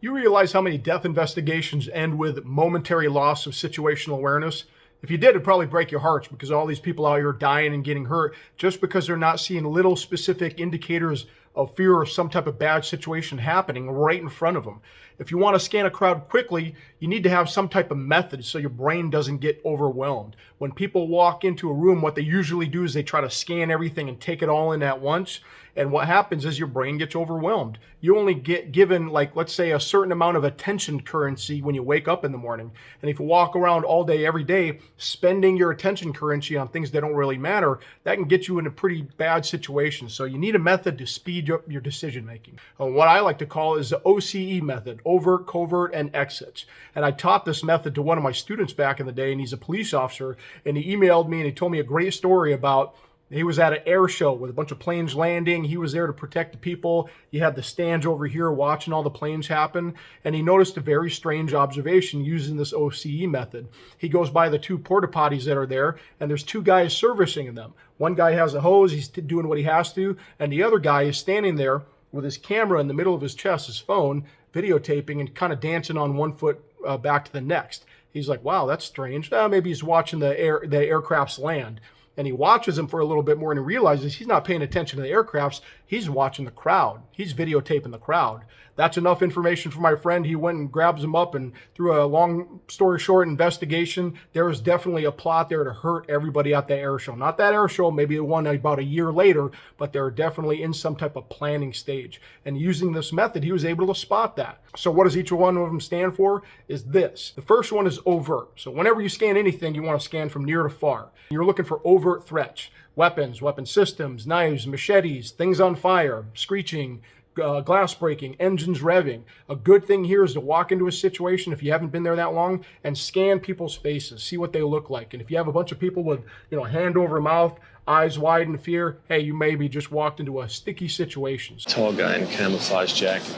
You realize how many death investigations end with momentary loss of situational awareness? If you did, it'd probably break your hearts because all these people out here dying and getting hurt just because they're not seeing little specific indicators of fear or some type of bad situation happening right in front of them. If you want to scan a crowd quickly, you need to have some type of method so your brain doesn't get overwhelmed. When people walk into a room, what they usually do is they try to scan everything and take it all in at once. And what happens is your brain gets overwhelmed. You only get given, like, let's say, a certain amount of attention currency when you wake up in the morning. And if you walk around all day, every day, spending your attention currency on things that don't really matter, that can get you in a pretty bad situation. So you need a method to speed up your decision making. What I like to call is the O.C.E. method, overt, covert, and exits. And I taught this method to one of my students back in the day, and he's a police officer, and he emailed me and he told me a great story about he was at an air show with a bunch of planes landing. He was there to protect the people. You had the stands over here watching all the planes happen. And he noticed a very strange observation using this O.C.E. method. He goes by the two porta potties that are there, and there's two guys servicing them. One guy has a hose. He's doing what he has to. And the other guy is standing there with his camera in the middle of his chest, his phone, videotaping and kind of dancing on one foot back to the next. He's like, wow, that's strange. Maybe he's watching the aircrafts land. And he watches them for a little bit more and he realizes he's not paying attention to the aircrafts. He's watching the crowd. He's videotaping the crowd. That's enough information for my friend. He went and grabs him up, and through a long story short investigation, there was definitely a plot there to hurt everybody at the air show. Not that air show, maybe one about a year later, but they're definitely in some type of planning stage. And using this method, he was able to spot that. So what does each one of them stand for? Is this. The first one is overt. So whenever you scan anything, you want to scan from near to far. You're looking for overt threats. Weapons, weapon systems, knives, machetes, things on fire, screeching, glass breaking, engines revving. A good thing here is to walk into a situation, if you haven't been there that long, and scan people's faces, see what they look like. And if you have a bunch of people with, hand over mouth, eyes wide in fear, hey, you maybe just walked into a sticky situation. Tall guy in a camouflage jacket.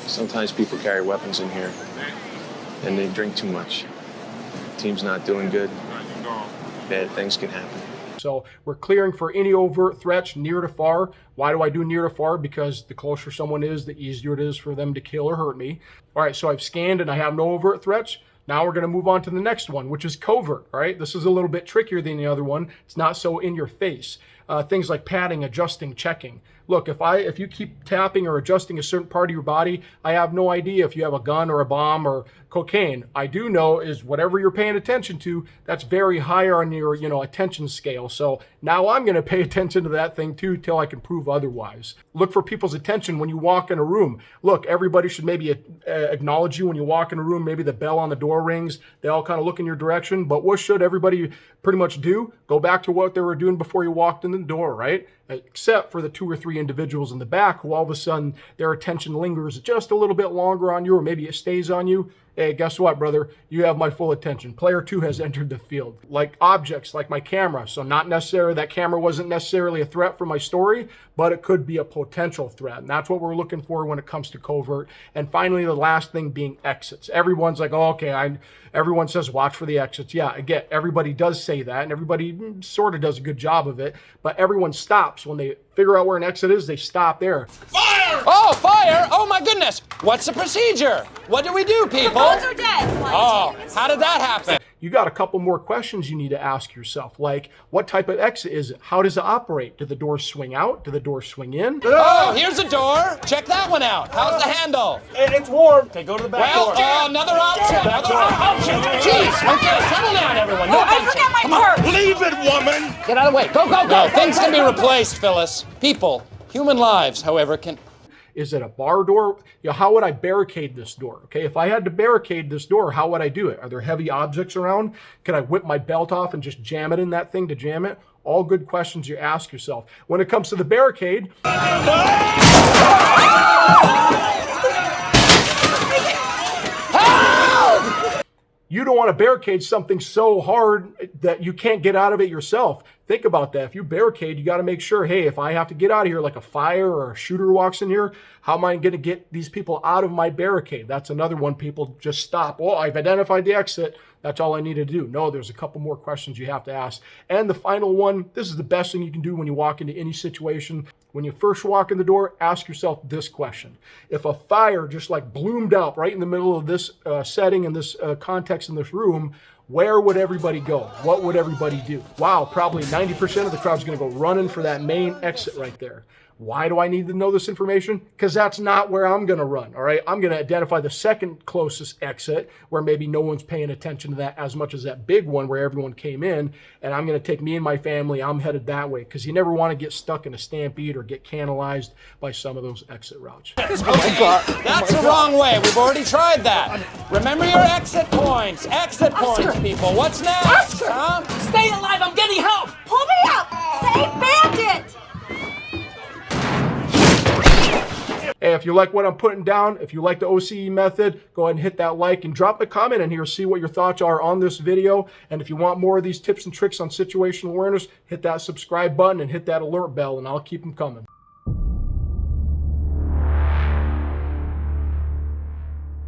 Sometimes people carry weapons in here, and they drink too much. Team's not doing good. Bad things can happen. So we're clearing for any overt threats near to far. Why do I do near to far? Because the closer someone is, the easier it is for them to kill or hurt me. All right, so I've scanned and I have no overt threats. Now we're going to move on to the next one, which is covert. All right, this is a little bit trickier than the other one. It's not so in your face. Things like patting, adjusting, checking. Look, if you keep tapping or adjusting a certain part of your body, I have no idea if you have a gun or a bomb or cocaine. I do know is whatever you're paying attention to, that's very high on your, attention scale. So now I'm going to pay attention to that thing too till I can prove otherwise. Look for people's attention when you walk in a room. Look, everybody should maybe acknowledge you when you walk in a room. Maybe the bell on the door rings. They all kind of look in your direction. But what should everybody pretty much do? Go back to what they were doing before you walked in the door, right? Except for the 2 or 3 individuals in the back who all of a sudden their attention lingers just a little bit longer on you, or maybe it stays on you. Hey, guess what, brother? You have my full attention. Player 2 has entered the field. Like objects, like my camera. So not necessarily, that camera wasn't necessarily a threat for my story, but it could be a potential threat. And that's what we're looking for when it comes to covert. And finally, the last thing being exits. Everyone's like, oh, okay, everyone says watch for the exits. Yeah, again, everybody does say that, and everybody sort of does a good job of it, but everyone stops. When they figure out where an exit is, they stop there. Fire! Oh, fire! Oh, my goodness! What's the procedure? What do we do, people? The phones are dead. Oh, how did that happen? You got a couple more questions you need to ask yourself, like what type of exit is it? How does it operate? Do the doors swing out? Do the doors swing in? Oh, here's a door. Check that one out. How's the handle? It's warm. Okay, go to the back door. Another option. Another option. Jeez. Okay, settle down, everyone. No I forgot my purse. Leave it, woman. Get out of the way. Go, go, go. Things can be replaced, Phyllis. People, human lives, however, can... Is it a bar door? How would I barricade this door? Okay, if I had to barricade this door, how would I do it? Are there heavy objects around? Can I whip my belt off and just jam it in that thing to jam it? All good questions you ask yourself. When it comes to the barricade, you don't want to barricade something so hard that you can't get out of it yourself. Think about that. If you barricade, you got to make sure, hey, if I have to get out of here, like a fire or a shooter walks in here, how am I going to get these people out of my barricade? That's another one. People just stop. Oh, I've identified the exit. That's all I need to do. No, there's a couple more questions you have to ask. And the final one, this is the best thing you can do when you walk into any situation. When you first walk in the door, ask yourself this question. If a fire just like bloomed up right in the middle of this setting and this context in this room, where would everybody go? What would everybody do? Wow, probably 90% of the crowd's going to go running for that main exit right there. Why do I need to know this information? Because that's not where I'm going to run, all right? I'm going to identify the second closest exit where maybe no one's paying attention to that as much as that big one where everyone came in, and I'm going to take me and my family. I'm headed that way because you never want to get stuck in a stampede or get cannibalized by some of those exit routes. Okay, that's the wrong way. We've already tried that. Remember your exit points. Exit points, people. What's next? Huh? Stay alive, I'm getting help! Pull me up! Save Bandit! Hey, if you like what I'm putting down, if you like the O.C.E method, go ahead and hit that like and drop a comment in here, see what your thoughts are on this video. And if you want more of these tips and tricks on situational awareness, hit that subscribe button and hit that alert bell, and I'll keep them coming.